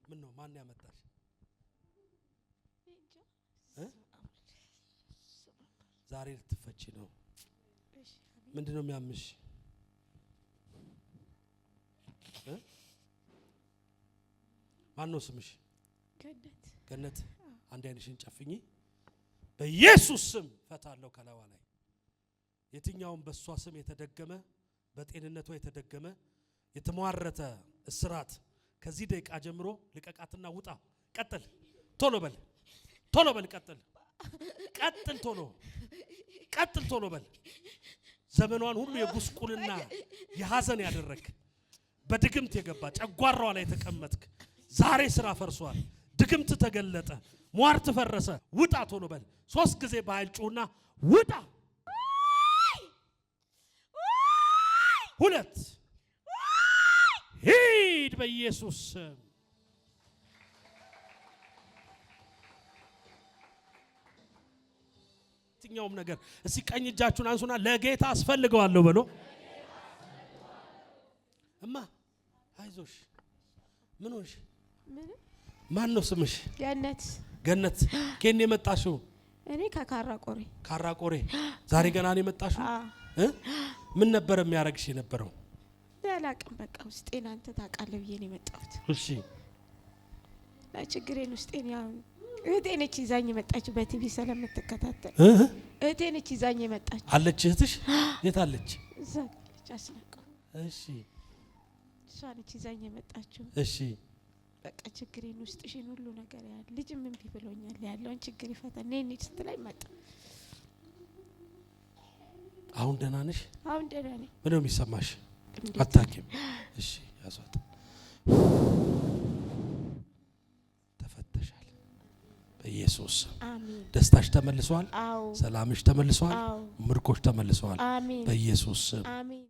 ምን ነው ማን ያመጣሽ? ዛሬ ልትፈቺ ነው። ምንድነው የሚያምሽ? ማን ነው ስምሽ? ገነት። አንድ አይንሽን ጨፍኚ። በኢየሱስ ስም ፈታለሁ ከላዋ ላይ የትኛውም በሷ ስም የተደገመ በጤንነቷ የተደገመ የተሟረተ እስራት ከዚህ ደቂቃ ጀምሮ ልቀቃትና ውጣ። ቀጥል፣ ቶሎ በል፣ ቶሎ በል፣ ቀጥል፣ ቀጥል፣ ቶሎ ቀጥል፣ ቶሎ በል። ዘመኗን ሁሉ የጉስቁልና የሐዘን ያደረክ በድግምት የገባ ጨጓራዋ ላይ ተቀመጥክ። ዛሬ ስራ ፈርሷል። ድግምት ተገለጠ። ሟርት ፈረሰ። ውጣ፣ ቶሎ በል። 3 ጊዜ በኃይል ጩህና ውጣ። 2 ሂድ በኢየሱስ ስም። የትኛውም ነገር እስቲ ቀኝ እጃችሁን አንሱና ለጌታ አስፈልገዋለሁ በሎ። እማ አይዞሽ። ምን ሆንሽ? ማን ነው ስምሽ? ገነት። ገነት ከኔ የመጣሽው? እኔ ከካራቆሬ። ካራቆሬ። ዛሬ ገና ነው የመጣሽው? ምን ነበር የሚያረግሽ የነበረው? አላቅም። በቃ ውስጤን አንተ ታውቃለህ ብዬ ነው የመጣሁት። እሺ። ለችግሬን ውስጤን ያው እህቴ ነች ይዛኝ የመጣችው በቲቪ ስለምትከታተል እህቴ ነች ይዛኝ የመጣችው። አለች እህትሽ? የት አለች? እዛ አለች አስነቀው። እሺ። እሷ ነች ይዛኝ የመጣችው። እሺ። በቃ ችግሬን ውስጥሽን ሁሉ ነገር ያለ ልጅ ምን ቢብሎኛል ያለውን ችግር ይፈታ ነኝ ስትለኝ መጣ። አሁን ደህና ነሽ? አሁን ደህና ነኝ። ምን ነው የሚሰማሽ? አታውቂም? እሺ፣ ያዟት። ተፈተሻል በኢየሱስ አሜን። ደስታሽ ተመልሷል። አዎ። ሰላምሽ ተመልሷል። አዎ። ምርኮሽ ተመልሷል። አሜን። በኢየሱስ አሜን።